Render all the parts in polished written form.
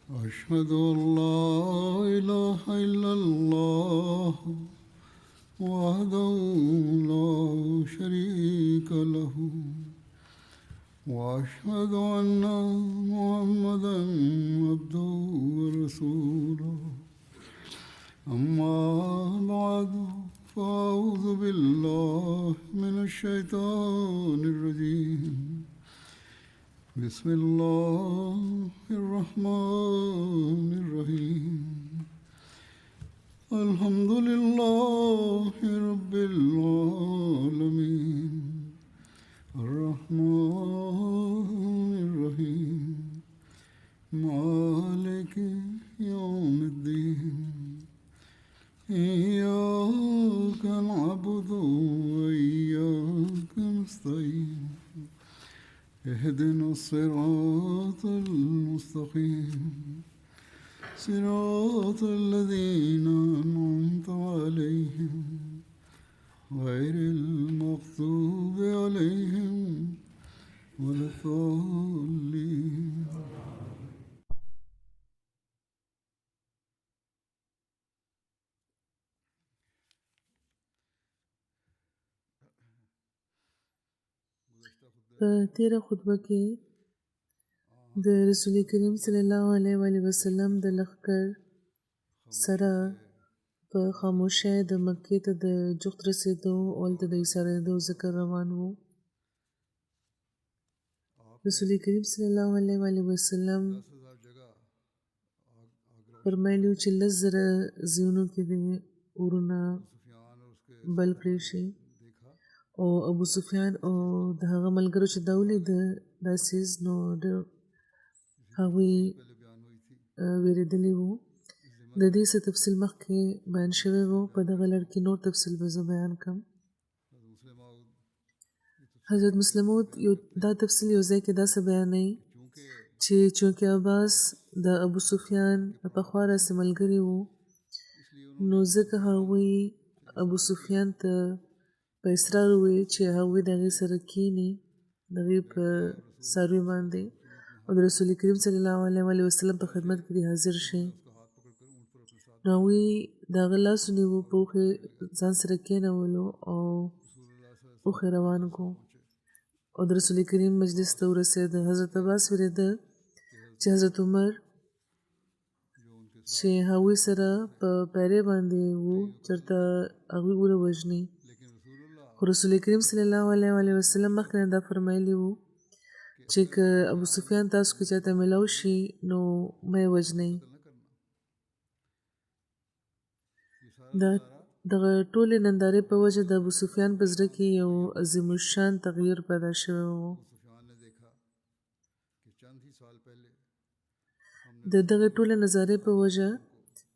أشهد أن لا إله إلا الله وحده لا شريك له وأشهد أن محمدا عبده ورسوله أما بعد فأعوذ بالله من الشيطان الرجيم بسم الله الرحمن الرحيم الحمد لله رب العالمين الرحمن الرحيم مالك يوم الدين إياك نعبد وإياك نستعين اهدنا الصراط المستقيم صراط الذين أنعمت عليهم غير المغضوب عليهم ولا الضالين. په تیره خطبه کې د رسول کریم صلی الله علیه وسلم د لښکر سره په خاموشۍ د مکې ته د جغت رسېدو او هلته د ایسارېدو ذکر روان و. رسول کریم صلی الله علیه وسلم فرمایلي چې 10,000 ځایونو کې د اورونه بل کړی شي او ابو سفیان او د هغه ملګرو چې دا ولیده دا څیز نو هغوی وېرېدلي وو. د دې څه تفصیل مخکې بیان شوی و، په دغه لړ کې نور تفصیل به زه بیان کړم. حضرت مسلم موعود دا تفصیل یو ځای کې داسې بیانوي چې چونکې عباس د ابو سفیان پخوا راسې ملګري وو نو ځکه هغوی ابو سفیان ته په اصرار وویل چې هغوی د هغې سره کښېني د هغې په څاروي باندې او د رسول کریم صلی الله علیه وسلم په خدمت کې حاضر شي. نو هغوی د هغه لاس ونیو، په اوښې ځان سره کېنولو او اوښې روان کړو او د رسول کریم مجلس ته ورسېد. حضرت عباس وېرېده چې حضرت عمر چې هغوی سره په پیرې باندې وو چېرته هغوی ووژني، خو رسول کریم صلی الله علیه وسلم مخکې نه دا فرمایلي وو چې که ابو سفیان تاسو کې چاته میلاو شي نو مه یې وژنئ. دغه ټولې نندارې په وجه د ابو سفیان په زړه کې یو عظیم الشان تغییر پیدا شوی و. د دغه ټولې نظارې په وجه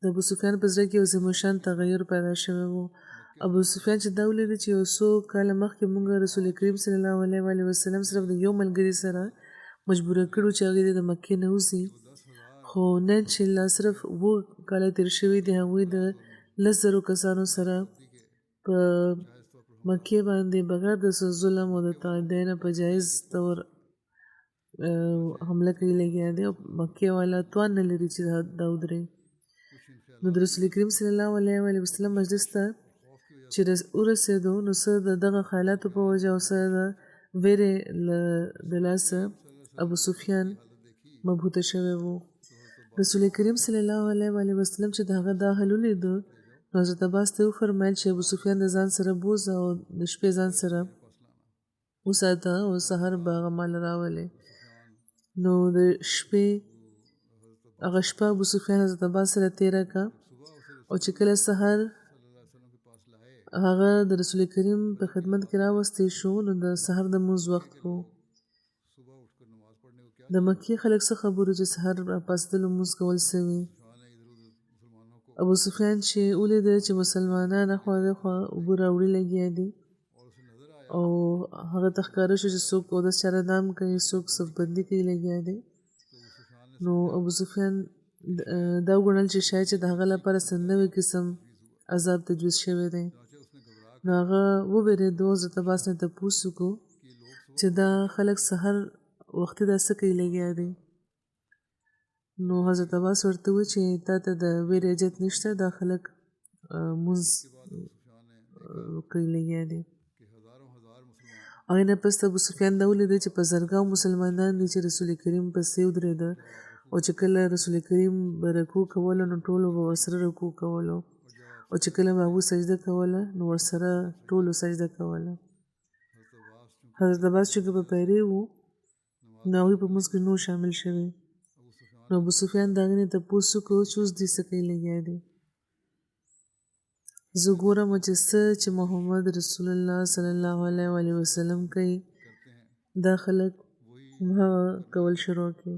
د ابو سفیان په زړه کې یو عظیم الشان تغییر پیدا شوی و. ابو سفیان چې دا ولیده چې یو څو کاله مخکې موږ رسول کریم صلی الله علیه وسلم صرف د یو ملګري سره مجبوره کړو چې هغوی د مکې نه وځي، خو نن چې لا صرف 7 کاله تېر شوي دي هغوی د 10,000 کسانو سره په مکې باندې بغیر د څه ظلم او د تعدۍ نه په جایز طور حمله کوي لګیا دی او مکې والا توان نه لري چې دا ودرېږي. نو د رسول کریم صلی الله علیه وسلم مجلس ته چې ورسېدو نو څه د دغه خیالاتو په وجه او څه د ویرې د لاسه ابو سفیان مبهوته شوی و. رسول کریم صلی الله علیه وسلم چې د هغه دا حال ولیدو نو حضرت عباس ته وفرمایل چې ابو سفیان د ځان سره بوځه او د شپې ځان سره وساته او سهار به هغه مال راولې. نو د شپې هغه شپه ابو سفیان حضرت عباس سره تېره کړه او چې کله سهار هغه د رسول کریم په خدمت کې راوستی شو نو د سهار د لمونځ وخت و. د مکې خلک څه خبرو چې سهار راپاڅېدل لمونځ کول سوي. ابو سفیان چې ولیده چې مسلمانان اخوا دخوا اوبه راوړي لګیا دي او هغه ته ښکاره شو چې څوک اودس چارهدام کوي، څوک صف بندي کوي لګیا دی. نو ابو سفیان دا وګڼل چې شاید چې د هغه لپاره څه نوی قسم عذاب تجویز شوی دی. نو هغه ووېرېدو، حضرت عباس نه تپوس وکړو چې دا خلک سحر وختي دا څه کوي لګیا دي. نو حضرت عباس ورته وویل چې تا ته د ویرې حاجت نشته، دا خلک مونځ کوي لګیا دي. هغې نه پس ابو سفیان دا ولیده چې په زرګاو مسلمانان دي چې رسول کریم پسې ودرېده، او چې کله رسول کریم به رکوع کوله نو ټولو به ورسره رکوع کولو، او چې کله به هغوی سجده کوله نو ورسره ټولو سجده کوله. حضرت عباس چې په پیرې وو نو هغوی په مونځ کې نور شامل شوي. نو ابو سفیان د هغې نه تپوس وکړو چې اوس دې څه کوي لګیا دي. زه ګورم چې څه چې محمد رسول الله صلی الله علیه وسلم کوي دا خلک هماغه کول شروع کړي.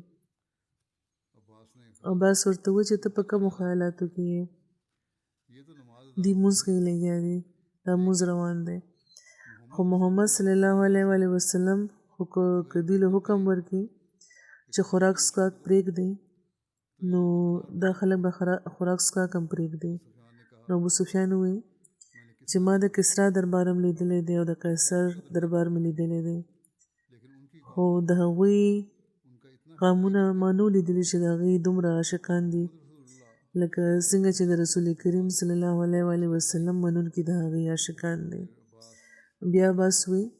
عباس ورته وویل چې ته په کومو خیالاتو کې یې؟ دی مونځ کوي لګیا دي، دا مونځ روان دی. خو محمد صلی الله علیه وسلم خو که دوی له حکم ورکړي چې خوراک څښاک پرېږدئ نو دا خلک به خوراک څښاک هم پرېږدي. نو ابو سفیان وویل چې ما د کسرا دربار هم لیدلی دی او د قیصر دربار مې لیدلی دی، خو د هغوی قامونه ما نه لیدلي چې د هغوی دومره عاشقان دي لکه څنګه چې د رسول کریم صلی الله علیه وسلم منونکي د هغوی عاشقان دي. بیا عباس وویل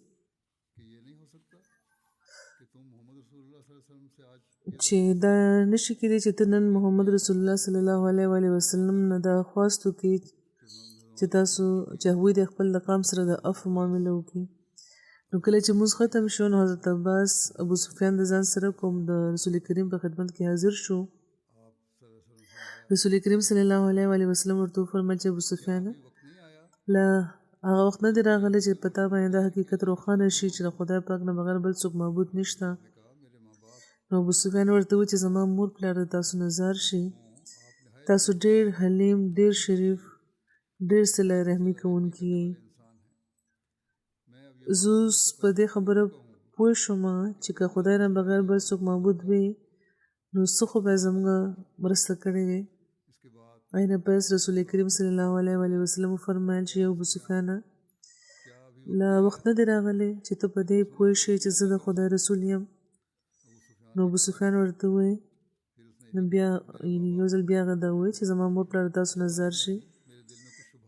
چې دا نشي کېدی چې ته نن محمد رسول الله صلی الله علیه وسلم نه دا خواست وکړي چې تاسو چې هغوی د خپل د قام سره د عفو معامله وکړي. نو کله چې مونځ ختم شو نو حضرت عباس ابو سفیان د ځان سره کوم د رسول کریم په خدمت کې حاضر شو. رسول کریم صلی الله علیه وسلم ورته وفرمایل چې ابو سفیان له هغه وخت نه دی راغلی چې په تا باندې دا حقیقت روښانه شي چې د خدای پاک نه بغیر بل څوک معبود نشته. نو ابو سفیان ورته وویل چې زما مور پلار د تاسو نه زار شي، تاسو ډېر حلیم، ډېر شریف، ډېر صله رحمي کوونکي یئ. زه اوس په دې خبره پوه شوم چې که خدای نه بغیر بل څوک معبود وي نو څه خو به زموږ مرسته کړې وي. هغې نه پس رسول کریم صلی الله علیه وسلم وفرمایل چې ابو سفیان له وخت نه دی راغلی چې ته په دې پوه شې چې زه د خدای رسول یم. نو ابو سفیان ورته وویل نو بیا یو ځل بیا هغه دا وویل چې زما مور پلار تاسو نه زار شي،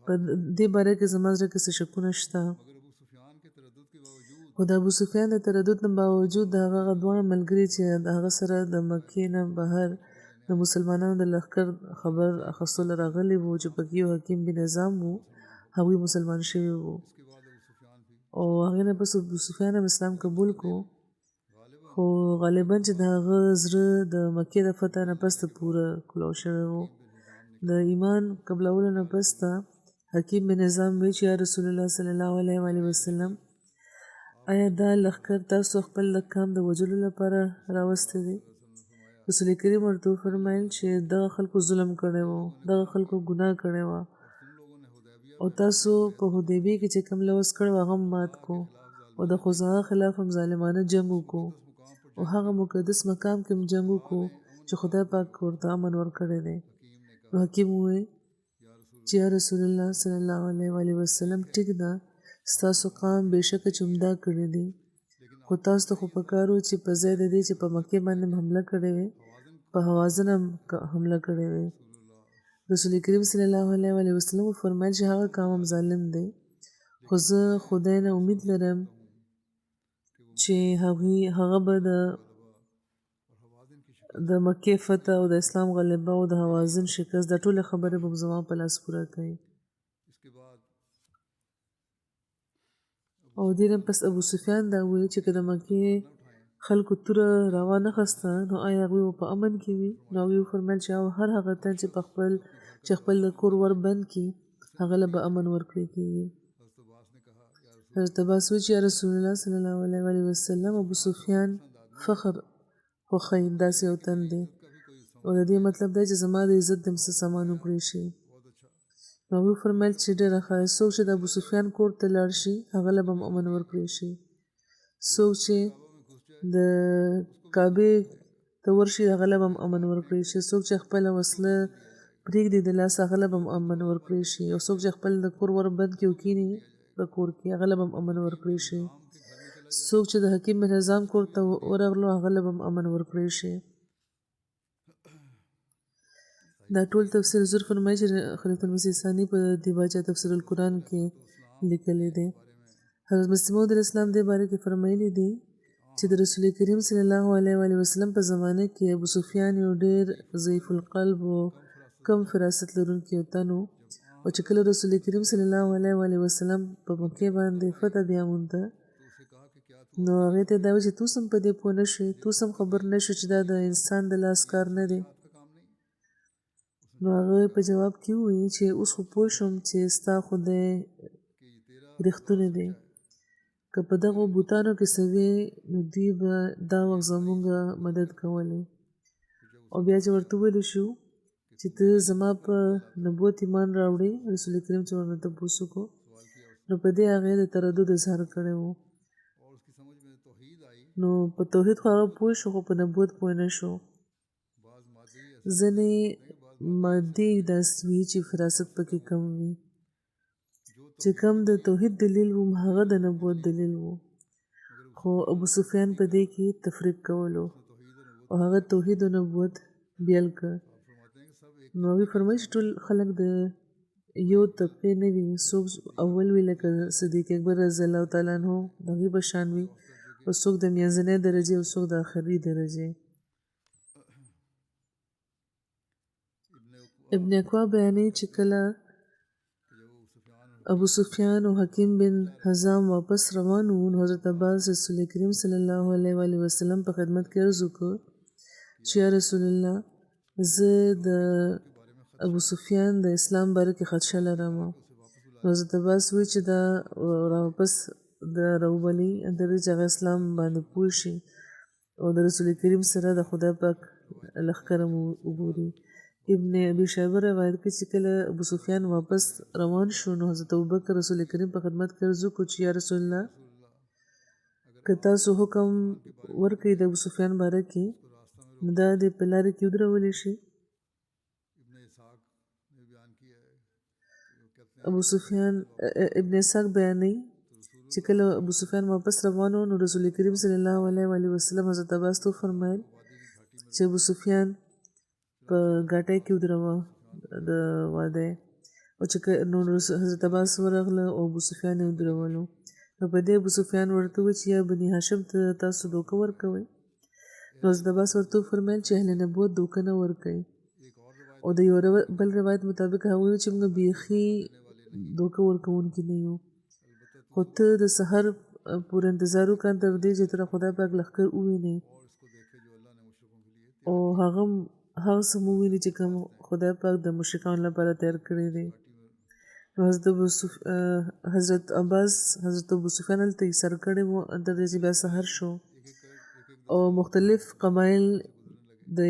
په دې باره کې زما زړه کې څه شکونه شته. خو د ابو سفیان د تردد نه باوجود د هغه دواړه ملګري چې د هغه سره د مکې نه بهر د مسلمانانو د لښکر خبر اخیستلو راغلي وو چې پکې یو حکیم بن نظام وو، هغوی مسلمان شوي وو. او هغې نه پس ابو سفیان هم اسلام قبول کړو، خو غالبا چې د هغه زړه د مکې د فتح نه پس ته پوره کلو شوی وو. د ایمان قبلولو نه پس ته حکیم بن نظام وی چې یا رسول الله صلی الله علیه وسلم آیا دا لښکر تاسو خپل د کام د وجلو لپاره راوستی دی؟ رسول کریم ورته وفرمایل چې دغه خلکو ظلم کړی و، دغه خلکو ګناه کړی وه، او تاسو په حدیبیې کې چې کوم لوز کړی و هغه هم مات کو، او د خزاعه خلاف هم ظالمانه جنګ وکړو، او هغه مقدس مقام کې هم جنګ وکړو چې خدای پاک ورته امن ورکړی دی. نو حکیم وویل چې یا رسول الله صلی الله علیه وسلم ټیک ده، ستاسو قام بېشکه چې عمدا کړی دی، خو تاسو ته خو پکار و چې په ځای د دې چې په مکې باندې حمله کړې وې په حوازن هم حمله کړې وې. رسول کریم صلی الله علیه وسلم وفرمایل چې هغه قام هم ظالم دی، خو زه خدای نه امید لرم چې هغه به د مکې فتح او د اسلام غلبه او د حوازن شکست د ټولې خبرې به زما په لاس پوره کوي. او دې نه پس ابو سفیان دا وویل چې که د مکې خلکو توره راوانه خسته نو آیا هغوی به په امن کې وي؟ نو هغوی وفرمیل چې هر هغه تن چې خپل د کور ور بند کړي هغه له به امن ورکړی کېږي. حضرت عباس وویل چې یا رسول الله صلی الله علیه وسلم ابو سفیان فخر خوښوي، داسې یو تن دی، او د دې مطلب دی چې زما د عزت د څه سامان وکړی شي. نو هغوی وفرمیل چې ډېره ښه، څوک چې د ابو سفیان کور ته لاړ شي هغه له به هم امن ورکړی شي، څوک چې د کعبې ته ورشي هغه له به هم امن ورکړی شي، څوک چې خپله وسله پرېږدي د لاسه هغه له به هم امن ورکړی شي، او څوک چې خپل د کور ور بند کړي او کښېني په کور کې هغه له به هم امن ورکړی شي، څوک چې د حکیم بن نظام کور ته ورغلو هغه له به هم امن ورکړی شي. دا ټول تفسیر زر فرمایي چې خلیفه المسیح ثانی په دیباچه تفسیر القرآن کې لیکلی دی. حضرت مسیح موعود علیه السلام دې باره کې فرمایلی دي چې د رسول کریم صلی الله علیه و وسلم په زمانه کې ابو سفیان یو ډېر ضعیف القلب او کم فراست لرونکی یو تن و، او چې کله رسول کریم صلی الله علیه و وسلم په مکې باندې فتح بیا مونده، نو هغې ته دا وایي چې تو سم په دې پوه نه شوې، تو سم خبر نه شو چې دا د انسان د لاس کار نه دی. نو هغه په جواب کې وویل چې اوس خو پوه شوم چې ستا خدای رښتونی دی. که په دغو بوتانو کې څه وی نو دوی به دا وخت زموږ مدد کولی. او بیا چې ورته وویل شو چې ته زما په نبوت ایمان راوړې، رسول کریم چې ورنه تپوس وکړو، نو په دې هغې د تردد اظهار کړی و. نو په توحید خو هغه پوه شو خو په نبوت پوه نه شو. ځینې مادي داسې وي چې فراست پکې کم وي، چې کم د توحید دلیل و هغه د نبوت دلیل و، خو ابو سفیان په دې کې تفریق کولو او هغه توحید او نبوت بیل کړ. نو هغوی فرمایي چې ټول خلک د یو طبقې نه وي، څوک اول وي لکه صدیق اکبر رضی الله تعالی عنه د هغوی په شان وي، او څوک د منځنۍ درجې او څوک د آخري درجې. ابن اکوا بیانوي چې کله ابو سفیان او حکیم بن حزام واپس روان وو، نو حضرت عباس رسول کریم صلی الله علیه و وسلم په خدمت کې عرض وکړ چې یا رسول الله، زه د ابو سفیان د اسلام باره کې خدشه لرم. نو حضرت عباس وایي چې دا واپس د راوبلي اندرې چې هغه اسلام باندې پوه شي او د رسول کریم سره د خدای پاک لښکر وګوري. ابن ابي شیبه روایت کوي چې کله ابو سفیان واپس روان شو، نو حضرت ابوبکر رسول کریم په خدمت کې عرض وکړو چې یا رسول الله، که تاسو حکم ورکړئ د ابو سفیان باره کې، نو دا دې په لارې کې ودرولی شي. ابو سفیان ابن اسحاق بیانوي چې کله ابو سفیان واپس روان و، نو رسول کریم صلی الله علیه و وسلم حضرت عباس ته وفرمایل چې ابو سفیان په ګاټۍ کې ودروه د واده، او چې نو حضرت عباس ورغله او ابو سفیان یې ودرولو. نو په دې ابو سفیان ورته وویل چې یا بني هاشم ته تاسو دوکه ورکوئ. نو حضرت عباس ورته وفرمیل چې اهل نبوت دوکه نه ورکوي. او د یو بل روایت مطابق هغه وویل چې موږ بیخي دوکه ورکوونکي نه یو، خو ته د سحر پورې انتظار وکړه تر دې چې ته خدای پاک لښکر ووینې، او هغه څه مو وویني چې کوم خدای پاک د مشرکانو لپاره تیار کړی دی. نو حضرت عباس حضرت ابو سفیان هلته ایسار کړی و تر دې چې بیا سحر شو، او مختلف قبایل د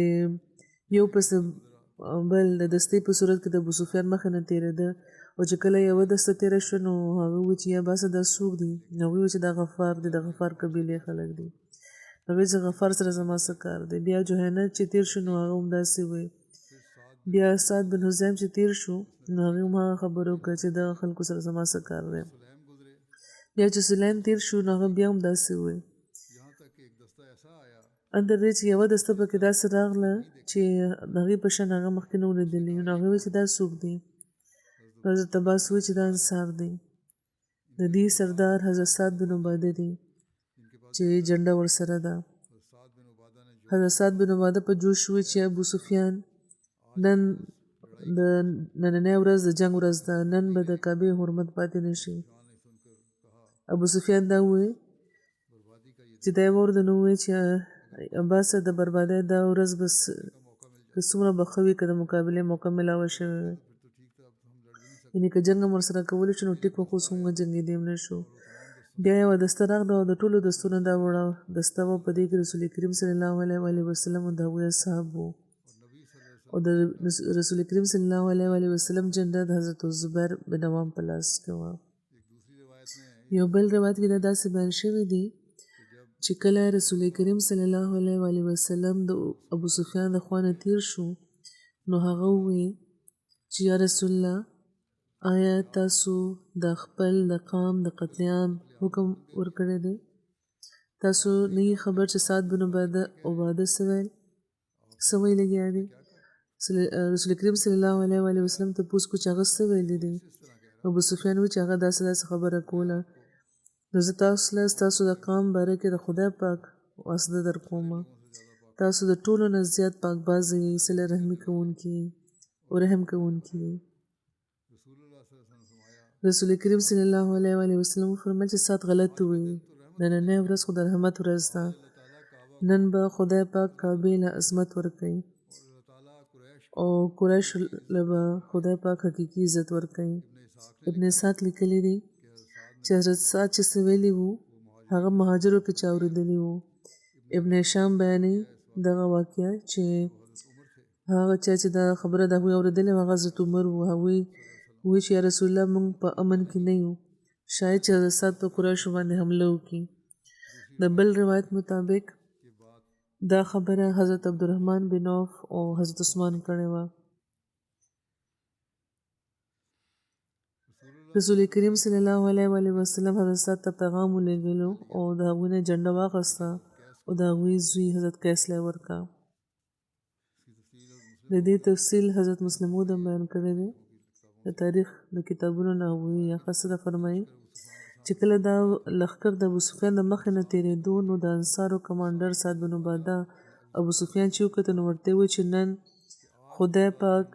یو پس بل د دستې په صورت کې د ابو سفیان مخې نه تېرېده، او چې کله یوه دسته تېره شوه نو هغه وویل چې یا باسه دا څوک دي؟ نو هغوی وویل چې دا غفار دی، د غفار قبیلې خلک دي. نو وایي چې غفار سره زما څه کار دی؟ بیا جوهینه چې تېر شو نو هغه هم داسې وایي. بیا سعد بن حزیم چې تېر شو نو هغې هم هغه خبره وکړه چې دغه خلکو سره زما څه کار دی. بیا چې سلیم تېر شو نو هغه بیا هم داسې وایي. اندر دې چې یوه دسته پکې داسې راغله چې د هغې په شان هغه مخکې نه و لیدلي، نو هغې وایي چې دا څوک دی؟ حضرت عباس وایي چې دا انصار دی، د دې سردار حضرت سعد بن عباده دی چې جنډه ورسره ده. حضرت سعد بن عباده په جوش وایي چې ابو سفیان، نن د نننۍ ورځ د جنګ ورځ ده، نن به د کعبې حرمت پاتې نه شي. ابو سفیان دا وایي چې دا یې واورېده، نو وایي چې عباسه د بربادۍ دا ورځ به که څومره به ښه وي که د مقابلې موقع میلاوه شوې وي، یعنې که جنګ هم ورسره کولی شو نو ټیک وه، خو اوس هم جنګېدی هم نه شو. بیا یوه دسته راغله او د ټولو دستو نه دا وړه دسته وه، په دې کې رسول کریم صلی الله علیه وسلم او د هغوی اصحاب وو، او د رسول کریم صلی الله علیه وسلم جنډه د حضرت زبیر بن عوام په لاس کې وه. یو بل روایت کې دا داسې بیان شوی دی چې کله رسول کریم صلی الله علیه وسلم د ابو سفیان د خوا نه تېر شو، نو هغه وویل چې یا رسول الله، آیا تاسو د خپل د قام د قتل عام حکم ورکړی دی؟ تاسو نه یې خبر چې سعد بن عباده څه ویل لګیا دی؟ رسول کریم صلی الله علیه و آله وسلم ته پوښتنه کو چې هغه څه ویلي دي. ابو سفیان وی چې هغه داسې خبره کوله. نو زه تاسو له تاسو د قوم باره کې د خدای پاک واسطه در کوم. تاسو د ټولو نه زیات پاک بازي صله رحمي کوونکي او رحم کوونکي. رسول کریم صلی الله علیه و آله وسلم فرمایي چې سات غلط وي. نننۍ ورځ خو د رحمت ورځ ده. نن به خدای پاک کعبې له عظمت ورکوي او قریش له به خدای پاک حقیقي عزت ورکوي. ابن سعد لیکلی دی چې حضرت سعد چې څه ویلي وو هغه مهاجرو کې چا اورېدلي وو. ابن هشام بیانوي دغه واقعه چې هغه چا چې دا خبره د هغوی اورېدلې وه هغه حضرت عمر وو. هغوی وایي چې یا رسول الله موږ په امن کې نه یو، شاید چې حضرت سعد په قریشو باندې حمله وکړي. د بل روایت مطابق دا خبره حضرت عبدالرحمن بن عوف او حضرت عثمان کړې وه. رسول کریم صلی الله علیه و آله وسلم حضرت سعد ته پیغام ولېږلو او د هغوی نه جنډه واخیسته او د هغوی زوی حضرت قیس له ورکړه. د دې تفصیل حضرت مسلم موعود بیان کړی دی. د تاریخ د کتابونو نه هغوی یا خاصه فرمایي چې کله دا لښکر د ابو سفیان د مخې نه تېرېدو نو د انصارو کمانډر سعد بن عباده ابو سفیان چې وکتل نو ورته وویل چې نن خدای پاک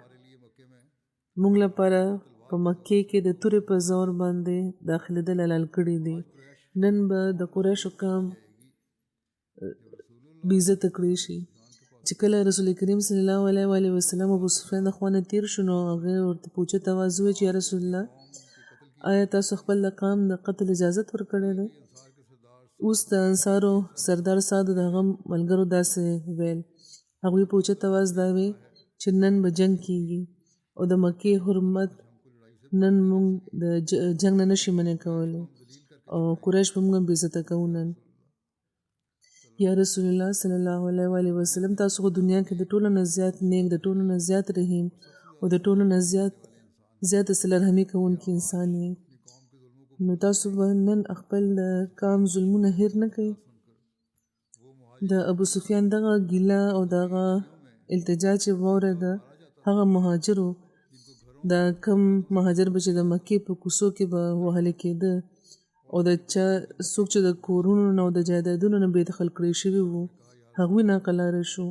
موږ لپاره په مکې کې د تورې په زور باندې داخلېدل حلال کړي دي. نن به د قریشو قوم بې عزته کړی شي. چې کله رسول کریم صلی الله علیه و آله وسلم ابو سفیان د خوا نه تېر شو نو هغه ورته په اوچت اواز وویل چې یا رسول الله آیا تاسو خپل د قوم د قتل اجازت ورکړی دی؟ اوس د انصارو سردار سعد د هغه ملګرو داسې ویل. هغوی په اوچت اواز دا وی چې نن به جنګ کیږي او د مکې حرمت نن موږ د جنګ نه نشي منع کولی او قریش به موږ بې عزته کوو نن. یا رسول الله صلی الله علیه و آله وسلم تاسو خو دنیا کې د ټولو نه زیات نیک، د ټولو نه زیات رحیم او د ټولو نه زیات صله رحمي کوونکي انسان یې. نو تاسو به نن خپل د قوم ظلمونه هیر نه کوئ. د ابو سفیان دغه ګیله او دغه التجا چې واورېده هغه مهاجرو د کم مهاجر به چې د مکې په کوڅو کې به وهلی کېده او د چا څوک چې د کورونو نه او د جایدادونو نه بې دخل کړی شوي وو هغوی ناقلاره شو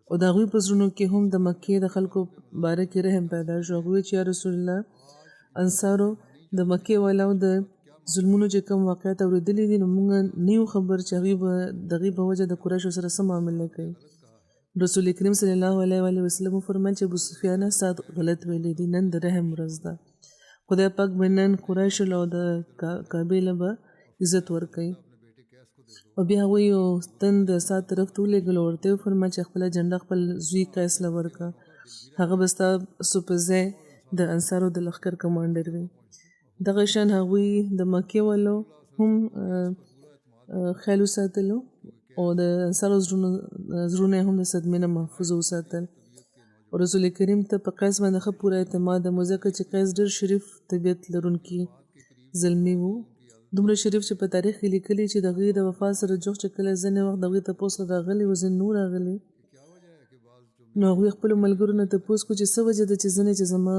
او د هغوی په زړونو کې هم د مکې د خلکو باره کې رحم پیدا شو. هغوی چې یا رسول الله انصارو د مکې والاو د ظلمونو چې کوم واقعیت اورېدلي دي نو موږ نه یو خبر چې هغوی به د هغې په وجه د قریشو سره څه معامله کوي. رسول کریم صلی الله علیه و آله وسلم وفرمایل چې ابو سفیان سعد غلط ویلی دي. نن د رحم ورځ ده. خدای پاک به نن قریشو له د کعبې له به عزت ورکوي. او بیا هغوی یو تن د سعد طرف ته ولېږلو ورته یې وفرمایل چې خپله جنډه خپل زوی قیس له ورکړه. هغه به ستاسو په ځای د انصارو د لښکر کمانډر وي. دغه شان هغوی د مکې والو هم خیال وساتلو او د انصارو زړونه هم د صدمې نه محفوظ وساتل. او رسول کریم ته په قیس باندې ښه پوره اعتماد و ځکه چې قیس ډېر شریف طبیعت لرونکي زلمي وو. دومره شریف چې په تاریخ کې لیکلي چې د هغې د وفات سره جوخت چې کله ځینې وخت د هغوی تپوس راغلی و ځینې نور راغلي نو هغوی خپلو ملګرو نه تپوس کړو چې څه وجه ده چې ځینې چې زما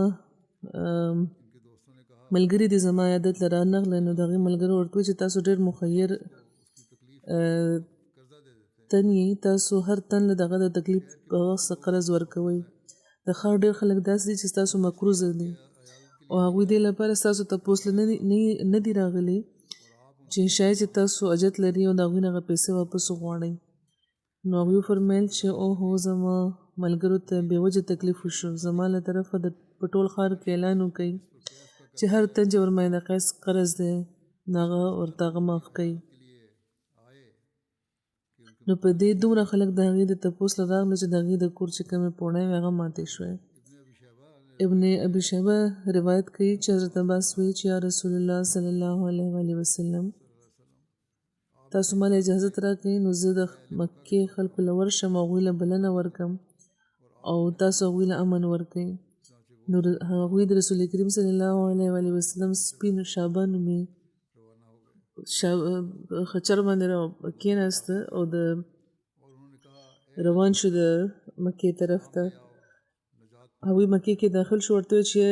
ملګري دي زما عادت له رانغله نو د هغې ملګرو ورته وویل چې تاسو ډېر مخیر تن یې، تاسو هر تن له دغه د تکلیف په وخت څه قرض ورکوئ. د ښار ډېر خلک داسې دي چې ستاسو مکروزه دي او هغوی دې لپاره ستاسو تپوس له نه دي راغلي چې شاید چې تاسو حاجت لري او د هغوی نه هغه پیسې واپس وغواړئ. نو هغوی وفرمیل چې اوهو زما ملګرو ته بې وجه تکلیف وشو. زما له طرفه په ټول ښار کې اعلان وکړئ چې هر تن چې ورماندې د قیس قرض دی نو هغه ورته هغه معاف کوي. نو په دې دومره خلک د هغې د تپوس له راغلو چې د هغې د کور چې کومې پوړۍ وې هغه ماتې شوې. ابن ابي شیبه روایت کوي چې حضرت عباس وایي چې یا رسول الله صلی الله علیه و آله وسلم تاسو ماله اجازت راکړئ نو زه د مکې خلکو له ورشم او هغوی له بلنه ورکړم او تاسو هغوی له امن ورکړئ. نو هغوی د رسول کریم صلی الله علیه و آله وسلم سپین شابه نومې خچر باندې کېناسته او د روان شو د مکې طرف ته. هغوی مکې کې داخل شو ورته وویل چې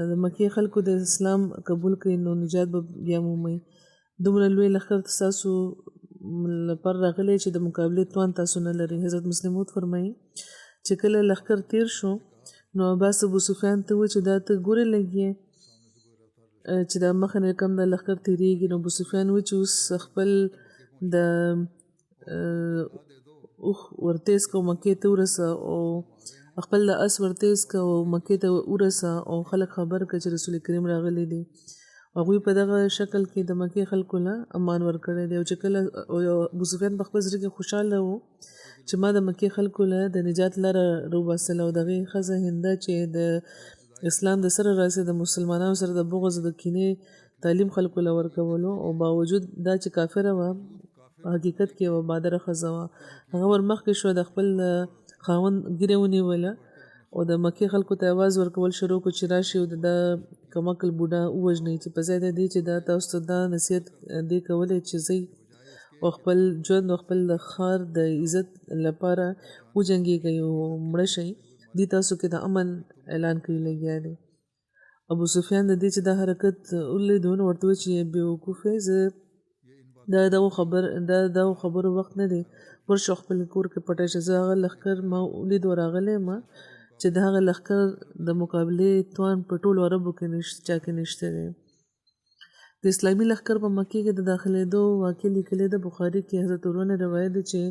د مکې خلکو د اسلام قبول کړئ نو نجات به بیا مومئ دومره لوی لښکر ستاسو لپاره راغلی چې د مقابلې توان تاسو نه لري حضرت مسلم موعود فرمایي چې کله لښکر تیر شو نو عباس ابو سفیان ته وویل چې دا ته ګورې لګیې چې دا مخه نه کم د لښکر تیریږي نو ابو سفیان وویل چې اوس خپل د اوښ ورتیز کو مکې ته ورسه او خپل د اس ورتیز کو مکې ته ورسه او خلک خبر کړه چې رسول کریم راغلی دی هغوی په دغه شکل کې د مکې خلکو له امان ورکړی دی او چې کله ابو سفیان په خپل زړه کې خوشحاله و چې ما د مکې خلکو له د نجات لاره روباسله او د هغې ښځه هنده چې د اسلام د سره راسي د مسلمانانو سره د بغض د کینې تعلیم خلکو له ورکولو او باوجود دا چې کافره وه په حقیقت کې یوه بادره ښځه وه هغه ورمخکې شوه د خپل خاوند ږیره ونیوله او د مکې خلکو ته اواز ورکول شروع کړو چې راشي او د کمکل بوډا ووژنئ چې په ځای د دې چې دا تاسو ته دا نصیحت دې کولی چې ځئ او خپل ژوند او خپل د ښار د عزت لپاره وجنګېږئ او مړه شئ دې تاسو کې د امن اعلان کوي لګیا دی ابو سفیان د دې چې دا حرکت ولیدو نو ورته وویل چې بېوقوفې زه دغو خبرو وخت نه دی ورشه خپل کور کې پټه شه زه هغه لښکر ما ولید ورغلی یم چې د هغه لښکر د مقابلې توان په ټولو عربو کې چا کې نشته دی د اسلامي لښکر په مکې کې د داخلېدو واقع لیکلی د بخاري کې حضرت عروه روایت دی چې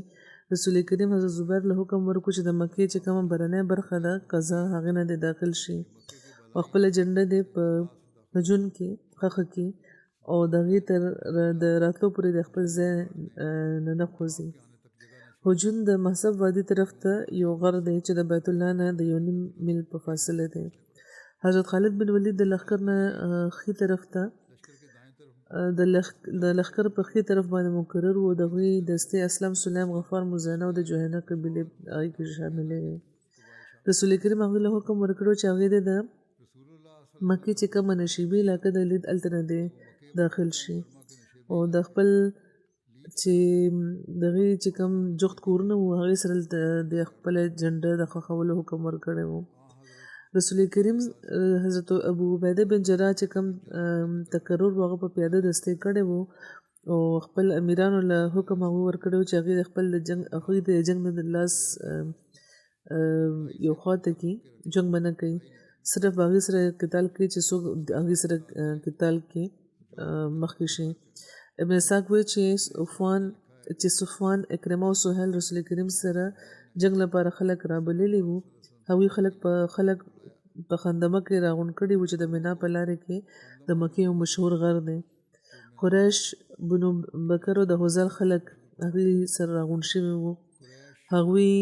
رسول کریم حضرت زبیر له حکم ورکړو چې د مکې چې کومه برنۍ برخه ده قضا هغې نه دې داخل شي او خپله جنډه دې په حجون کې خښه کې او د هغې تر د راتلو پورې د خپل ځای نه نه خوځي حجون د محسب وادي طرف ته یو غر دی چې د بیت الله نه د 1.5 میل په فاصله دی حضرت خالد بن ولید د لښکر نه ښي طرف ته د لښکر په ښي طرف باندې مقرر و د هغوی دستې اسلم سلیم غفار مزانه او د جوهینه قبیلې هغې کې شاملې وې رسول کریم هغوی له حکم ورکړو چې هغې د مکې چې کومه نشیبي علاقه د لید هلته نه دی داخل شي او د خپل چې دغې چې کوم جغد کورونه وو هغې سره د خپله جنډه د ښخولو حکم ورکړی و رسول کریم حضرت ابو عبیده بن جراح چې کوم تقرر و هغه په پیاده دستې کړی و او خپل امیرانو له حکم هغه ورکړی و چې هغې د خپل هغوی د جنګ نه د لاس یو خواته کې جنګ به نه کوي صرف هغې سره قتال کوي چې څوک هغې سره قتال کې مخکې شي ابن اسحاق وایي چې صفوان اکرمه او سهیل رسول کریم سره جنګ لپاره خلک رابللي وو هغوی خلک په خندمه کې راغونډ کړي وو چې د مینا په لارې کې د مکې یو مشهور غر دی قریش بنو بکر او د حذل خلک هغوی سره راغونډ شوي وو هغوی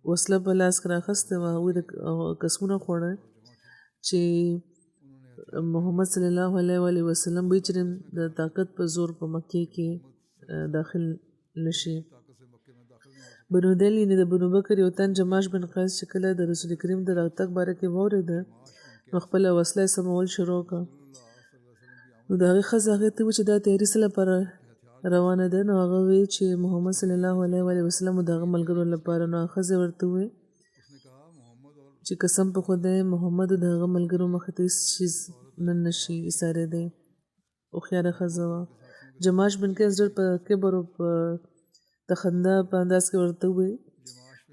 وسله په لاس کې راخیستې وه هغوی د قسمونه خوړل چې محمد صلی الله علیه وسلم به چې د طاقت په زور په مکې کې داخل نشي بنو دل یعنې د بنو بکر یو تن جماش بن قیس چې کله د رسول کریم د راتګ باره کې واورېده نو خپله وسله یې سمول شروع کړه نو د هغې ښځه هغې ته وویل چې دا تیاري څه لپاره روانه ده نو هغه وی چې محمد صلی الله علیه وسلم د هغه ملګرو لپاره نو هغه ښځې ورته ووی چې قسم په خدای محمد د هغه ملګرو مخې ته هېڅ شیز نه شي ایسارېدی هوښیاره ښځه وه جماش بن قیس ډېر په کبر او په د خندا په انداز کې ورته وویل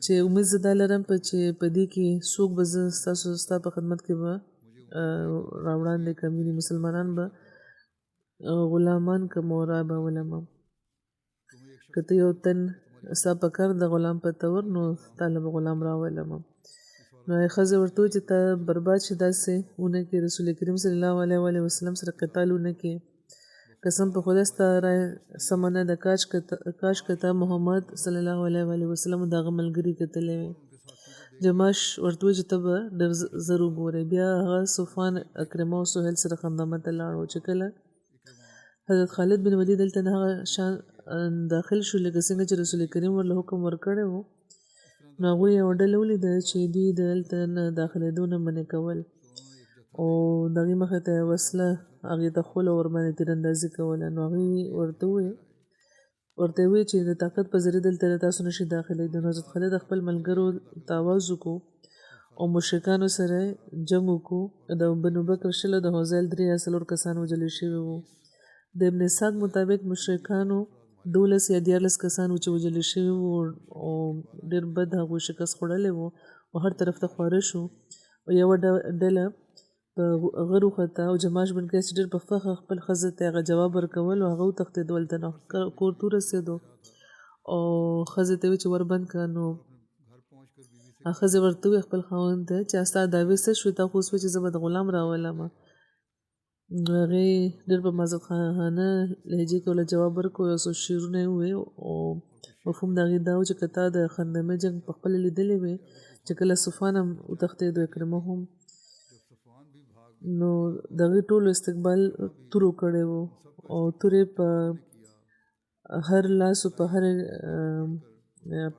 چې امید زه دا لرم چې په دې کې څوک به زه ستا په خدمت کې به راوړاندې کړم یعنې مسلمانان به غلامان که مورا به ولمه که ته یو تن ستا په کار د غلام په تور نو تاله به غلام راولمه نو ښځه ورته وویل چې ته برباد شي داسې ونه کې رسول کریم صلی الله علیه وسلم سره قتال ونه کې قسم په خدای ستا رای سمه نه ده کاش که ته محمد صلی الله علیه وسلم د هغه ملګري کتلی وې جماش ورته وویل چې ته به ډېر زر وګورې بیا هغه صفوان اکرمه او سهیل سره خندمه ته لاړو چې کله حضرت خالد بن ولید دلته نه هغه شان داخل شو لکه څنګه چې رسول کریم ورله حکم ورکړی و نو هغوی یوه ډله ولیده چې دوی دلته نه داخلېدو نه منع کول او د هغې مخې ته یې وسله هغې ته خول او ورباندې تیراندازي کوله نو هغوی ورته یې وویل چې د طاقت په ذریعه دلته تاسو نشئ داخلېدو نو حضرت خالد خپل ملګرو ته آواز وکړو او مشرکانو سره جنگ وکړو د بنو بکر شله د حوزیل 3 یا 4 کسان وژل شوي وو د ابن اسحاق مطابق مشرکانو 12 یا 14 کسان چې وژل شوي وو او ډېر بد هغوی شکست خوړلی وو او هر طرف ته خواره شو او یوه ډله په غر وخته او جماش بن قیس ډېر په فخر خپل ښځې ته هغه جواب ورکول او هغه وتښتېدو هلته نه کور ته ورسېدو او ښځې ته ویې چې وربند کړه نو ښځې ورته وویل خپل خاوند ته چې ستا دعوې څه شوې تا خو اوس وایې چې زه به د غلام راولمه نو هغې ډېر په مذهبخانه لهجې کې ورله جواب ورکړو یو څو شعرونه یې وویل او مفهوم د هغې دا و چې که تا د خندمې جنګ پخپله لیدلی وې چې کله صفان هم وتښتېدو اکرمه هم نو د هغې ټولو استقبال تورو کړی و او تورې په هر لاس او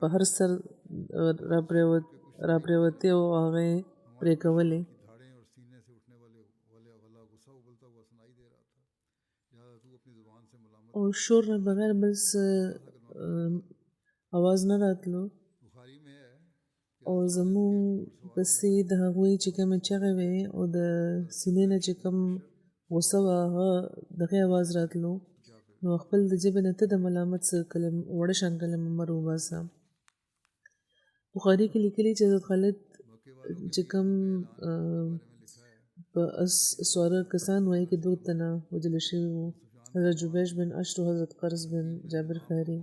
په هر سر راپرېوتې او هغه یې پرې کولې او شور نه بغیر بل څه اواز نه راتلو او زموږ پسې د هغوی چې کومې چغې وې او د سینې نه چې کوم غوسه وه هغه دغې اواز راتلو نو خپل د ژبې نه ته د ملامت څه وړه شان کلمه مه وباسه بخاري کې لیکلي چې حضرت خالد چې کوم په سواره کسان وایي کې 2 تنه وژل شوي وو حضرت جبیش بن اشر حضرت قرز بن جابر فهري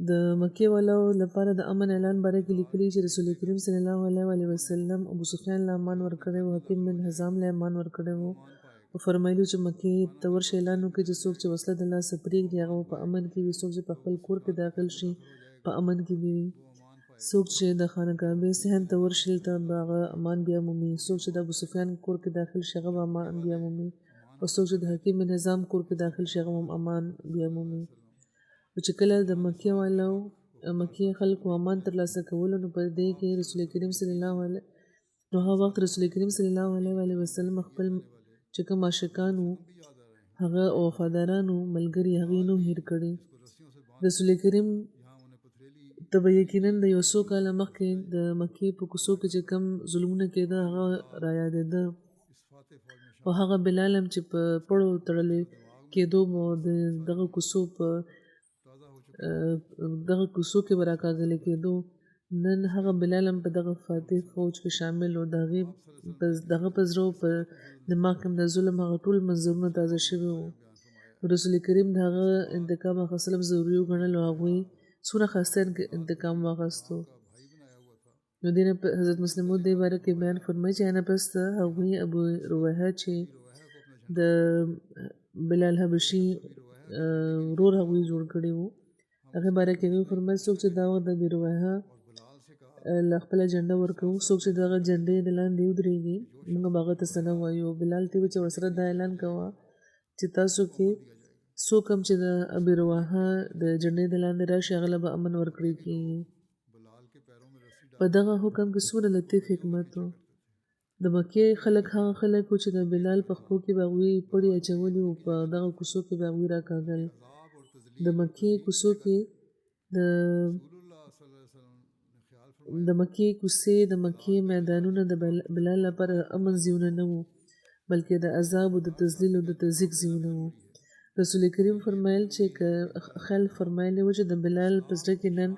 د مکې والاو لپاره د امن اعلان باره کې لیکلي چې رسول کریم صلی الله علیه وسلم ابو سفیان له امان ورکړی و حکیم بن حزام له امان ورکړی و او فرمایلي چې مکې ته ورشه اعلان وکړي چې څوک چې وسله د لاسه پرېږدي هغه په امن کې وي څوک چې په خپل کور کې داخل شي په امن کې وي څوک چې د خانه کعبې صحن ته ورشي هلته به هغه امان بیا مومي څوک چې د ابو سفیان کور کې داخل شي هغه به امان بیا مومي او څوک چې د حکیم بن حزام کور کې داخل شي هغه هم امان بیا مومي او چې کله د مکې والو مکې خلکو امان ترلاسه کولو نو په دې کې رسول کریم صلی الله علیه نو هغه وخت رسول کریم صلی الله علیه وسلم خپل چې کوم عاشقان وو هغه او وفادارانو ملګري هغې نو هیر کړي رسول کریم ته به یقینا د یو څو کاله مخکې د مکې په کوڅو کې چې کوم ظلمونه کېده هغه رایادېده او هغه بلال هم چې په پړو تړلی کېدو به دغه کوڅو په دغه کوڅو کې به راکاږلی کېدو نن هغه بلال هم په دغه فاتح فوج کې شامل و دغه په زړه په دماغ کې د ظلم هغه ټول منظرونه تازه شوي وو رسول کریم د هغه انتقام اخیستل ضروري وګڼل او هغوی څومره ښایسته انتقام واخیستو نو دې نه حضرت مسلم موعود دې باره کې بیان فرمایي چې نه پس هغوی ابو رویحه چې د بلال حبشي ورور هغوی جوړ کړی وو هغې باره کې هغوی فرمایي څوک چې دا وخت د ابو رویحه له خپله جنډه ورکوو څوک چې دغه جنډې د لاندې ودرېږي موږ به هغه ته څه نه وایو بلال ته وایي چې ورسره دا اعلان کوه چې تاسو کې څوک هم چې د ابي رواحه د جنډې د لاندې راشي هغه له به امن ورکړی کېږي په دغه حکم کې څومره لطیف حکمت و د مکې خلک هغه خلک و چې د بلال په خپو کې به هغوی پړي اچولي وو په دغه کوڅو کې به هغوی راکاږل د مکې کوڅو کې د مکې کوڅې د مکې میدانونه د بلال لپاره امن ځایونه نه وو بلکې د عذاب او د تذلیل او د تضییق ځایونه وو رسول کریم فرمایل چې خیال فرمایلی و چې د بلال په زړه کې نن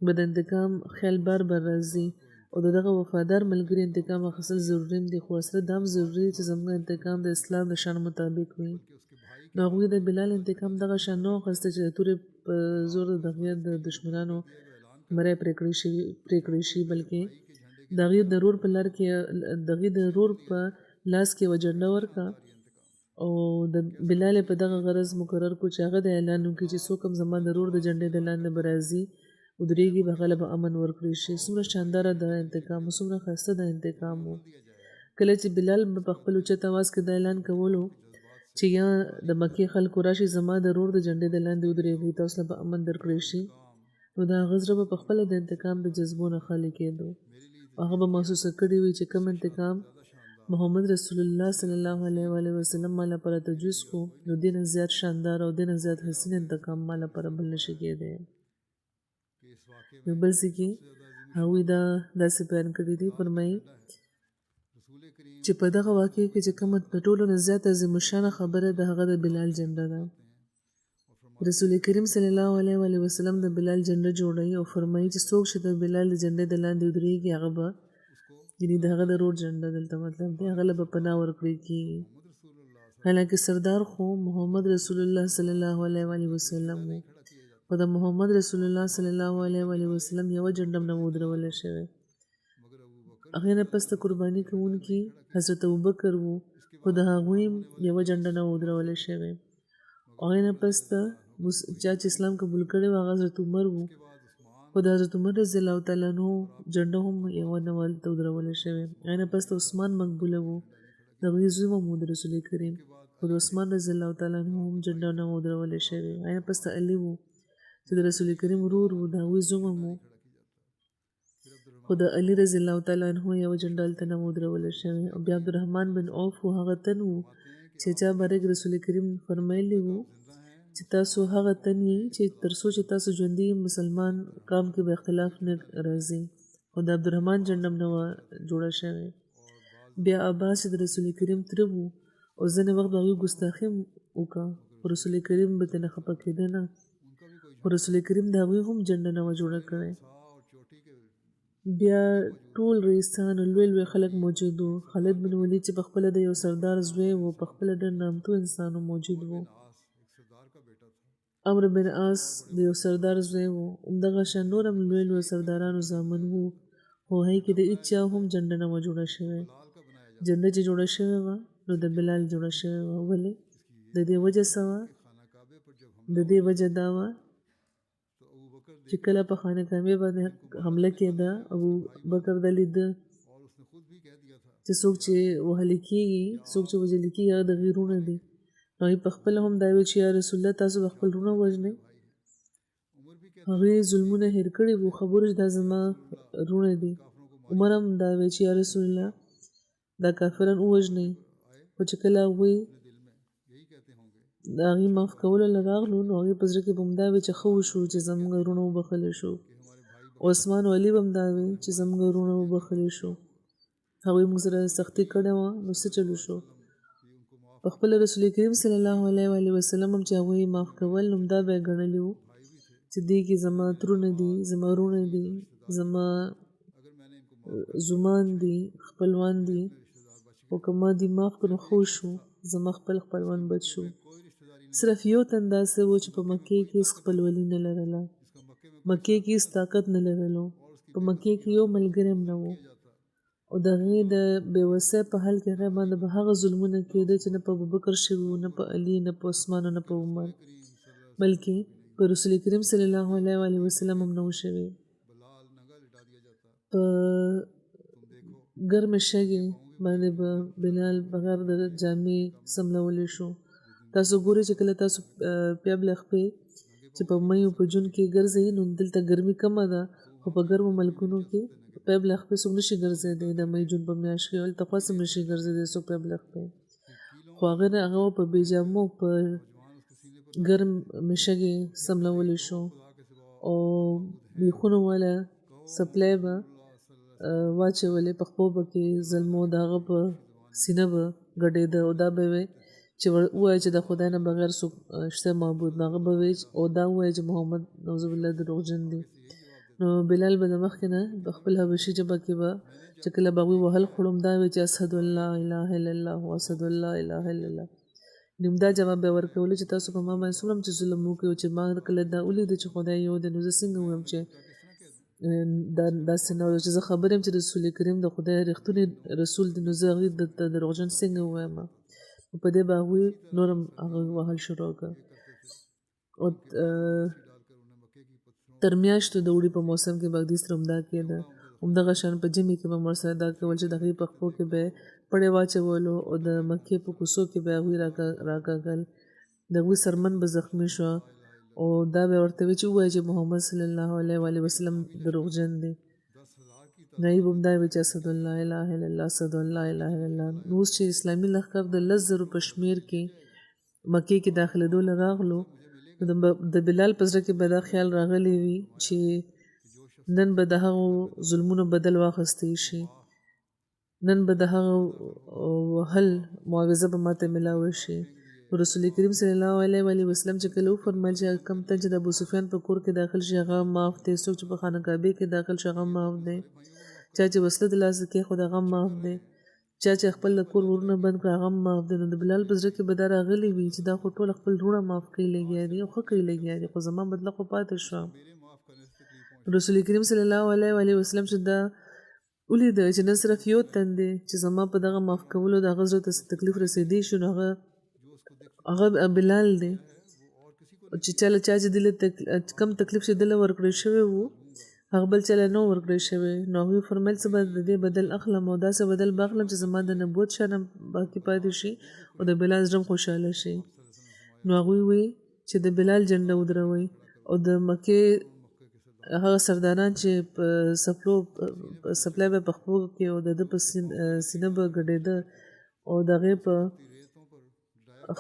به د انتقام خیال بار راځي او د دغه وفادار ملګري انتقام اخیستل ضروري دی خو سره دا هم ضروري دی چې زموږ انتقام د اسلام د شان مطابق وي نو هغوی د بلال انتقام دغه شان نه واخیسته چې د تورې په زور د هغې د دشمنانو مری پرې کړی شي بلکې د هغې د رور په لار کې د هغې د رور په لاس کې یوه جنډه ورکړه او د بلال په دغه غرض مقرر کړو چې هغه د اعلان وکړي چې څوک هم زما د رور د جنډې د لاندې به راځي ودرېږي به هغه له به امن ورکړی شي څومره شانداره د انتقام و څومره ښایسته د انتقام و کله چې بلال به په خپل اوچت اواز کې دا اعلان کولو چې یا د مکې خلکو راشي زما د رور د جنډې د لاندې ودرېږي تاسو له به امن درکړی شي نو د هغه زړه به په خپله د انتقام د جذبو نه خالي کېدو هغه به محسوسه کړې وي چې کوم انتقام محمد رسول الله صلی الله علیه وسلم ما لپاره تجویز کو نو دې نه زیات شاندار او دې نه زیات حسین انتقام ما لپاره بل نشي کېدی یو بل ځای کې هغوی دا داسې بیان کړي دي. فرمایي چې په دغه واقعې کې چې کومه د ټولو نه زیاته عظیم الشانه خبره ده هغه د بلال جنډه ده. رسول کریم صلی الله علیه و وسلم د بلال جنډه جوړوي او فرمایي چې څوک چې د بلال د جنډې د لاندې ودرېږي هغه به یعنې د هغه د روډ جنډه دلته مطلب دی هغه له به پناه ورکړی کېږي. حالانکه سردار خو محمد رسول الله صلی الله علیه و وسلم و خو د محمد رسول الله صلی الله علیه و وسلم یوه جنډه هم نه ودرولی شوی. هغې نه پس د قرباني کوونکي حضرت ابوبکر و خو د هغوی یوه جنډه نه ودرولی شوی. هغې نه پس چا چې اسلام قبول کړی و هغه حضرت عمر و خو د حضرت عمر رضی الله تعالی عنه جنډه هم یوه نه ورته ودرولی شوې. هغې نه پس د عثمان مقبوله و د هغوی زوی هم و د رسول کریم خو د عثمان رضی الله تعالی عنه هم جنډه نه ودرولی شوې. هغې نه پس د علي و چې د رسول کریم ورور و د هغوی زوی هم و خو د علي رضی الله تعالی عنه یوه جنډه هلته نه ودرولی شوې. او بیا عبدالرحمن بن عوف و هغه تن و چې چا باره کې رسول کریم فرمایلی و چې تاسو هغه تن یې چې تر څو چې تاسو ژوندي مسلمان کام کې به اختلاف نه راځي. او د عبدالرحمن جنډه هم نه وه جوړه شوې. بیا عباس چې د رسول کریم تره و او ځینې وخت به هغوی ګستاخي هم وکړه خو رسول کریم به ترې نه خفه کېده نه خو رسول کریم د هغوی هم جنډه نه وه جوړه کړې. بیا ټول رئیسان لوی لوی خلک موجود وو. خالد بن ولید چې پخپله د یو سردار زوی و پخپله ډېر نامتو انسان موجود و. عمرو بن عاص د یو سردار زوی و. همدغه شان نور هم لوی لوی سردارانو زامن وو خو هغې کې د هېچا هم جنډه نه وه جوړه شوې. جنډه چې جوړه شوې وه نو د بلال جوړه شوې وه. ولې؟ د دې وجه څه وه؟ د دې وجه دا وه چې کله په خانه کعبې باندې حمله کېده ابوبکر دا لیده چې څوک چې وهلی کېږي څوک چې وژلي کېږي هغه د هغې وروڼه دي. نو هغې پخپله هم دا ویل چې یا رسول الله تاسو به خپل وروڼه وژنئ. هغې ظلمونه هېر کړي وو خبرو چې دا زما وروڼه دي. عمر هم دا ویل چې یا رسول الله دا کافران ووژنئ. خو چې کله هغوی د هغې معاف کولو له راغلو نو هغې په زړه کې به هم دا وی چې ښه وشو چې زموږ وروڼه وبخښلی شو. عثمان او علي به هم دا وی چې زموږ وروڼه وبخښلی شو. هغوی موږ سره سختي کړې وه نو څه چلو شو. په خپله رسول کریم صلی الله علیه و وسلم هم چې هغوی یې معاف کول نو دا به یې ګڼلي وو چې دې کې زما ترونه دي زما وروڼه دي زما زومان دي خپلوان دي خو که ما دې معاف کړو نو ښه وشو زما خپل خپلوان بچ شو. صرف یو تن داسې و چې په مکې کې هېڅ خپلولي نه لرله. مکې کې هېڅ طاقت نه لرلو. په مکې کې یو ملګری هم نه و او د هغې د بېوسۍ په حال کې هغې باندې به هغه ظلمونه کېده چې نه په ابوبکر شوي وو نه په علي نه په عثمان او نه په عمر بلکې په رسول کریم صلی الله علیه و وسلم هم نه و شوي. په ګرمې شګې باندې به بلال بغیر د جامې سملولی شو. تاسو ګورئ چې کله تاسو پیابله خپې چې په می او په جون کې ګرځئ نو دلته ګرمي کمه ده خو په ګرمو ملکونو کې پیابله خپې څوک نشي ګرځېدی. د می جون په میاشت کې هلته خاص هم نشي ګرځېدی څوک پیابله خپې. خو هغه په بې جامو په ګرمې شګې سملولی شو او بیخونو والا څپلۍ به واچولې په خپو به کې زلمو د هغه په سینه به ګډېده او دا به وی چې ووایه چې د خدای نه بغیر څوک شته معبود نو هغه به وی او دا ووایه چې محمد نعوذ بالله دروغجن دی. نو بلال به د مخکې نه په خپل حبشي ژبه کې به چې کله به هغوی وهل خوړم دا وی چې اشهد ان لا اله الا الله واشهد ان لا اله الا الله. نو همدا جواب به یې ورکولو چې تاسو په ما باندې څومره چې ظلم وکړي او چې ما کله دا ولیده چې خدای یو دی نو زه څنګه ووایم چې داسې نه چې زه خبر یم چې رسول کریم د خدای رښتونی رسول دی نو زه هغې د دروغجن څنګه ووایم. په دې به هغوی نور هم هغه وهل شروع کړه. او تر میاشتو د اوړي په موسم کې به اکدي سره همدا کېده. همدغه شان په ژمي کې به هم ورسره دا کول چې د هغې په خپو کې به یې پړې واچولو او د مکې په کوڅو کې به یې هغوی راکاږل. د هغوی څرمن به زخمي شوه او دا به یې ورته وی چې ووایه چې محمد صلی الله علیه و وسلم دروغجن دی. نایب هم دا وی چې اشهد ان لا اله الا الله اشهد ان لا اله الا الله. نو اوس چې اسلامي لښکر د 10,000 په شمېر کې مکې کې داخلېدو له راغلو نو د بلال په زړه کې به دا خیال راغلی وي چې نن به د هغو ظلمونو بدل واخیستی شي نن به د هغه وهل معاوضه به ماته ملاوه شي رسول کریم صلی الله علیه وسلم چې کله وفرمایل چې کم تن چې د ابو سفیان په کور کې داخل شي هغه معاف دی څوک چې په خانه کعبه کې داخل شي هغه معاف دی چا چې وسله د لاسه کې خو هغه معاف دی چا چې خپل د کور ورونه بند کړ هغه معاف دی نو د بلال په زړه کې به دا راغلی وي چې دا خو ټول خپل وروڼه معاف کوي لګیا دي او ښه کوي لګیا دي خو زما بدله خو پاتې شوه رسول کریم صلی الله علیه وسلم چې دا ولید چې نن صرف یو تن دی چې زما په دغه معاف کولو د هغه زړه ته تکلیف رسېدی شو نو هغه بلال دی چې چاله چا چې دله کم تکلیف چې دله ورکړی شوی وو هغه بل چاله نو ورکړی شوی نو هغوی فرمیل څه به د دې بدل اخلم او داسې بدل به اخلم چې زما د نبوت شانه باقي پاتې شي او د بلال زړه خوشحاله شي نو هغوی وی چې د بلال جنډه ودروي او د مکې هغه سرداران چې په سپلای به په خپو کې او د ده په سینه به ګډېده او د هغې په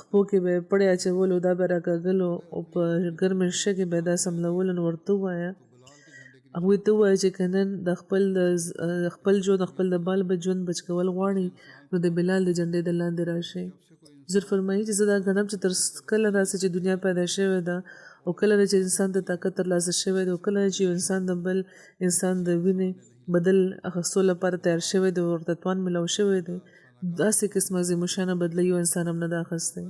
خپو کې به یې پړی اچول او دا به راکاږلو او په ګرمه شګه کې به یې دا سملول نو ورته ووایه هغوی ته ووایه چې که نن د خپل ژوند خپل د بال به ژوند بچ کول غواړي نو د بلال د جنډې د لاندې راشئ حضور فرمایي چې زه دا ګڼم چې تر کله راسي چې دنیا پیدا شوې ده او کله چې انسان ته طاقت ترلاسه شوی دی او کله چې یو انسان د بل انسان د وینې بدل اخیستو لپاره تیار شوی دی او ورته توان میلاو شوی دی داسې قسمه عظیمشانه بدله یو انسان هم نه ده اخیستی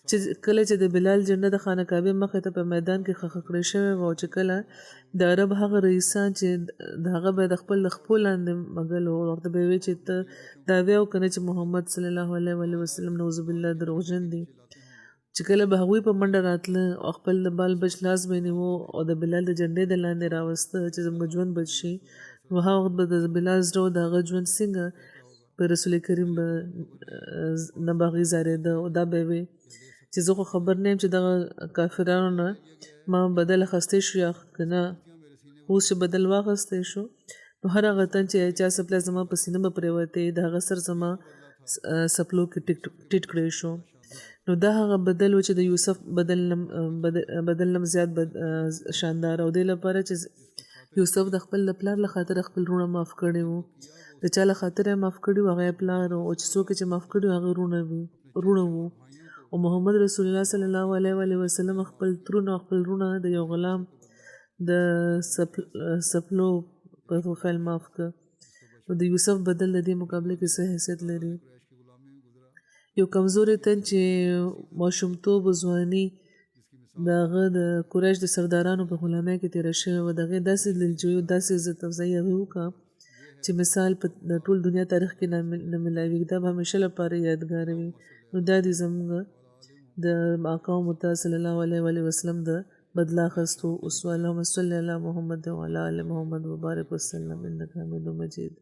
چې کله چې د بلال جنډه د خانه کعبې مخې ته په میدان کې ښخ کړی شوی و او چې کله د عرب هغه رئیسان چې د هغه به د خپل د خپو لاندې مګل او ورته به یې وی چې ته دا ویاو که نه چې محمد صلی الله علیه وسلم نعوذ بالله دروغجن دی چې کله به هغوی په منډه راتله او خپل د بال بچ لاس به یې نیوه او د بلال د جنډې د لاندې راوسته چې زموږ ژوند بچ شي نو هغه وخت به د بلال زړه او د هغه ژوند څنګه په رسول کریم به نه به هغې زارېده او دا به وی چې زه خو خبر نه یم چې دغه کافرانو نه ما بدل اخیستی شو یا که نه اوس چې بدل واخیستی شو نو هر هغه تن چې چا سپلی زما په سینه به پرېوتی د هغه سر زما سپلو کې ټیټ کړی شو نو دا هغه بدل و چې د یوسف بدل نم زیات شاندار او دې لپاره چې یوسف د خپل پلار له خاطر خپل وروڼه معاف کړي وو د چا له خاطر یې معاف کړي وو هغه یې پلار او چې څوک چې معاف کړي هغه وروڼه وو او محمد رسول الله صلی الله علیه وسلم خپل ترونه خپل وروڼه د یو غلام د سپلو په توفیل معاف کړ نو د یوسف بدل د دې مقابله کې څه حیثیت لري یو کمزوري تن چې ماشومتوب او ځواني د هغه د قریش د سردارانو په غلامۍ کې تېره شوې وه د هغې داسې دلجویي داسې عزت افزایي هغې وکړه چې مثال په د ټول دنیا تاریخ کې نه میلاویږي دا به همیشه لپاره یادګار وي نو دا دې زموږ د آقا مطاع صلی الله علیه وسلم د بدله اخیستو اسوه اللهم صل علی محمد وعلی آل محمد وبارک وسلم انک حمید مجید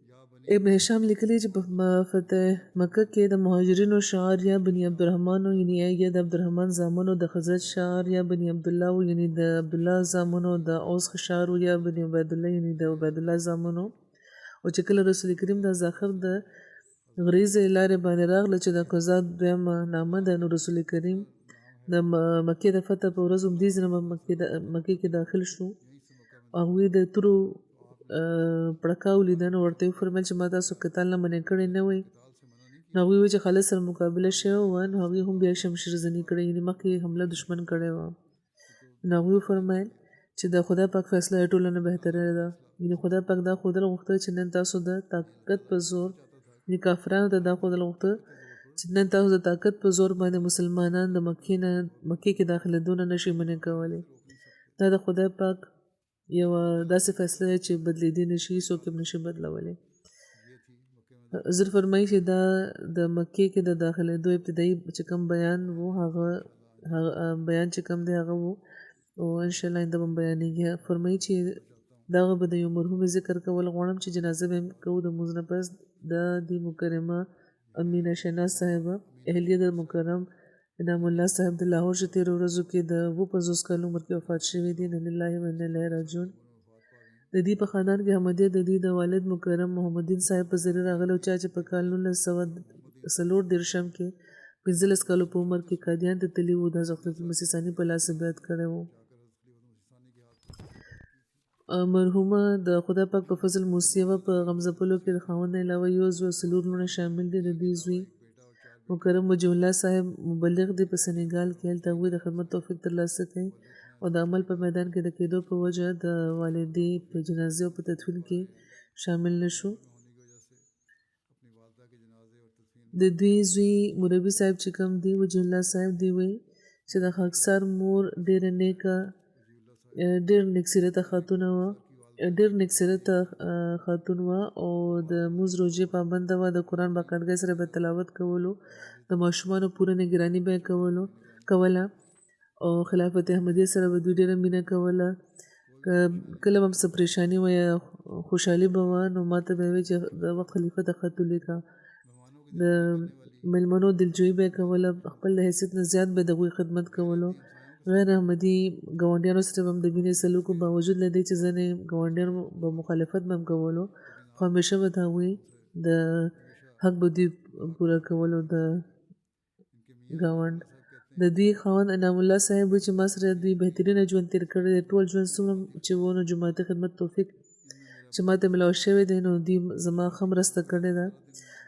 ابن هشام لیکلی چې په فتح مکه کې د مهاجرینو شعار یا بني عبدالرحمن یعنی یا د عبدالرحمن زامنو د خزرج شعار یا بني عبدالله یعنی د عبدالله زامنو د اوس شعار یا بني عبید الله یعنی د عبید الله زامنو او چې کله رسول کریم د ذخر د غریزې لارې باندې راغله چې د قضا دویمه نامه ده نو رسول کریم د مکې د فتح په ورځ همدې ځنه مکې کې داخل شو هغوی د تورو پړکاو لیدنه ورته وفرمیل چې ما تاسو قتال نه منع کړی نه وی نو هغوی وایي چې خالد سره مقابله شوې وه نو هغوی هم بیا شمشیر زني کړی یعنې مخکې حمله دشمن کړی وه نو هغوی وفرمیل چې د خدای پاک فیصله ټوله نه بهتره ده یعنې خدای پاک دا ښودل غوښته چې نن تاسو د طاقت په زور یعنې کافرانو ته دا ښودل غوښته چې نن تاسو د طاقت په زور باندې مسلمانان د مکې کې داخلېدو نه نشي منع کولی دا د خدای پاک یوه داسې فیصله ده چې بدلېدی نشي څوک یې نشي بدلولی حضور فرمایي چې دا د مکې کې د داخلېدو ابتدایي چې کوم بیان و هغه بیان چې کوم دی هغه و او انشاءالله آینده به بیانېږي فرمایي چې دغه به د یو مرحوم ذکر کول غواړم چې جنازه به کوو د لمونځ نه پس د دې مکرمه امینه شناس صاحبه اهلیه د مکرم انعام الله صاحب د لاهور چې تېرو ورځو کې د 50 کال عمر کې وفات شوي دي انا لله و انا الیه راجعون د دې په خاندان کې احمدیه د دې د والد مکرم محمد دین صاحب په ذریعه راغلی او چا چې په کال 1940 کې 15 کالو په عمر کې قادیان ته تللی و د حضرت المسیح ثاني په لاس بیعت کړی و مرحومه د خدای پاک په فضل موسیوه په غمزپلو کې د خاوند نه علاوه یو زوی څلور لوڼه شامل دي. د دوی زوی مکرم وجه الله صاحب مبلغ دی په سنیګال کې. هلته هغوی د خدمت توفیق ترلاسه کوي او د عمل په میدان کې د کېدو په وجه د والدې په جنازې او په تدفین کې شامل نشو. د دوی زوی مربي صاحب چې کوم دی وجه الله صاحب دی وی چې د خاکسار مور ډېره نیکه ډېر نیکسیرته خاتون وه او د مونځ روژې پابنده وه. د قرآن باقاعدګۍ سره به تلاوت کولو، د ماشومانو پوره نګراني به یې کوله او خلافت احمدیه سره به دوی ډېره مینه کوله. کله به هم څه پریشاني وه یا خوشحالي به وه نو ما ته به یې ویل چې د وخت خلیفه ته خط ولیکه. د میلمنو دلجویي به یې کوله، خپل د حیثیت نه زیات به د هغوی خدمت کولو. غیر احمدي ګاونډیانو سره به هم د مینې سلوکو باوجود له دې چې ځینې ګاونډیانو به مخالفت به هم کولو خو همیشه به د هغوی د حق به دوی پوره کولو. د ګاونډ د دوی خاوند انعام الله صاحب وایي چې ما سره دوی بهترینه ژوند تېر کړی دی. ټول ژوند څومره چې و نو جماعتي خدمت توفیق چې ما ته میلاو شوی دی نو دوی زما ښه مرسته کړې ده.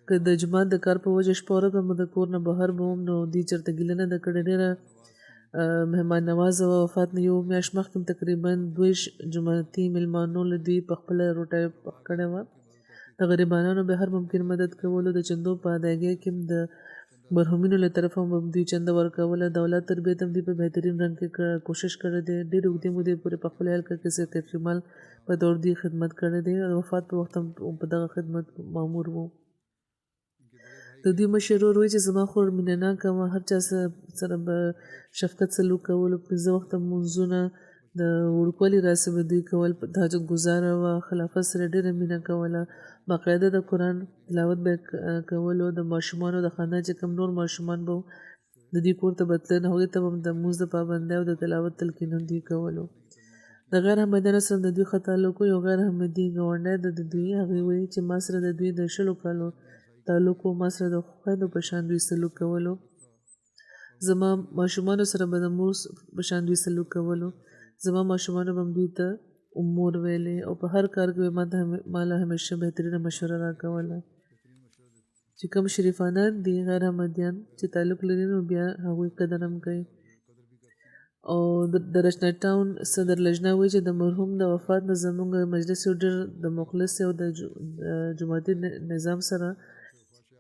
که د جومات د کار په وجه شپه ورځ به د کور نه بهر به وم نو دوی چېرته ګیله نه ده کړې. ډېره مهمان نوازه وه. وفات نه یو میاشت مخکې تقریبا 2 جماعتي میلمانو له دوی په خپله روټۍ پخ کړې وه. د غریبانو به هر ممکن مدد کولو. د چندو په ادایګۍ کې د مرحومینو له طرفه هم دوی چنده ورکوله. د اولاد تربیت هم دوی په بهترین رنګ کې کوشش کړی دی. ډېرې اوږدې مودې پورې په خپل حلقه کې سکرټري مال په طور دوی خدمت کړی دی. د وفات په وخت هم په دغه خدمت مامور وو. د دوی مشر ورور وایي چې زما خور مینه ناکه وه، هر چا سره به شفقت سلوک کولو، 5 وخته لمونځونه د وړوکوالي راسه به دوی کول، تهجد ګزاره وه، خلافت سره ډېره مینه کوله، باقاعده د قرآن تلاوت به کولو. د ماشومانو د خاندان چې کوم نور ماشومان به د دوی کور ته به تلل هغوی ته به د لمونځ د پابندۍ او د تلاوت تلقین هم دوی کولو. د غیر احمدیانو سره د دوی ښه تعلق و. یو غیر احمدي ګاونډی د دوی هغې وایي چې ما سره د دوی د 20 کالو تعلق و. ما سره د خویندو په شان دوی سلوک کولو. زما ماشومانو سره به د مور په شان دوی سلوک کولو. زما ماشومانو به هم دوی ته مور ویلې او په هر کار کې به ما له همیشه بهترینه مشوره راکوله. چې کوم شریفانان دي غیر احمدیان چې تعلق لري نو بیا هغوی قدر هم کوي. او د رشنا ټاون صدر لجنه وایي چې د مرحوم د وفات نه زموږ مجلس یو ډېر د مخلص او د جماعتي نظام سره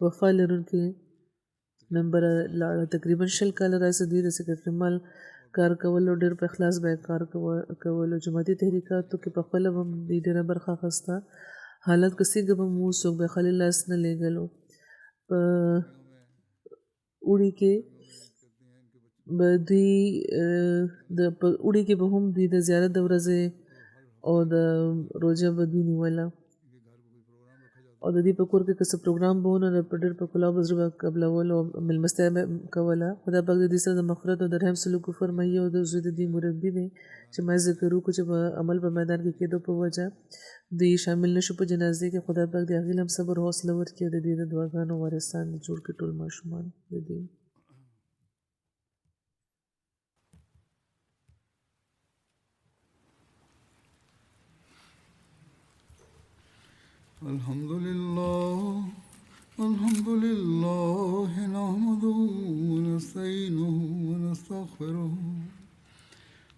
وفا لرونکي ممبر لاړه. تقریبا 20 کاله راځي دوی د سکرټري مال کار کولو، ډېر په اخلاص به کار کولو. جماعتي تحریکاتو کې په خپله به دوی ډېره برخه اخیسته. حالت که څنګه به مو څوک به خالي لاس نه لېږلو. په اوړي کې به هم دوی د زیارت د ورځې او د روژه به دوی نیوله او د دې په کور کې که څه پروګرام به و نو په ډېر په کلاو به زړه به قبلولو او مېلمستیا به کوله. خدای پاک د دوی سره د مغفرت او د رحم سلوک وفرمایي. او د زوی د دوی مربي دی چې ما ذکر وکړو چې په عمل په میدان کې کېدو په وجه دوی شامل نشو په جنازې کې. خدای پاک د هغې هم صبر حوصله ورکړي او د دوی د دعاګانو وارثان جوړ کړي ټول ماشومان د دوی. الحمد لله نحمده ونستعينه ونستغفره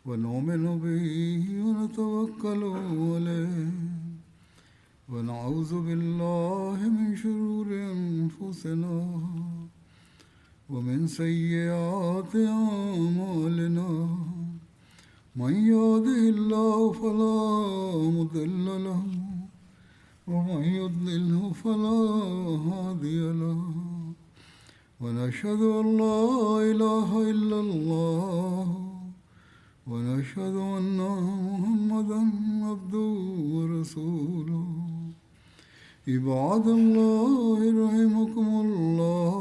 ونؤمن به ونتوكل عليه ونعوذ بالله من شرور أنفسنا ومن سيئات أعمالنا. من يهده الله فلا مضل له ومن يضلله فلا هادي له. ونشهد أن لا إله إلا الله ونشهد أن محمدا عبده ورسوله. عباد الله رحمكم الله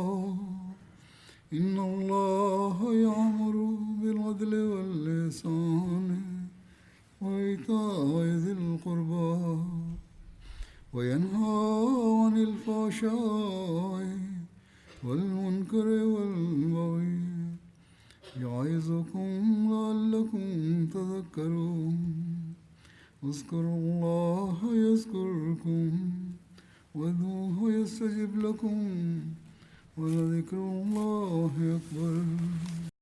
إن الله يأمر بالعدل والإحسان وإيتاء ذي القربى وينهى عن الفحشاء والمنكر والبغي يعظكم لعلكم تذكرون. واذكروا الله يذكركم وادعوه يستجب لكم ولذكر الله أكبر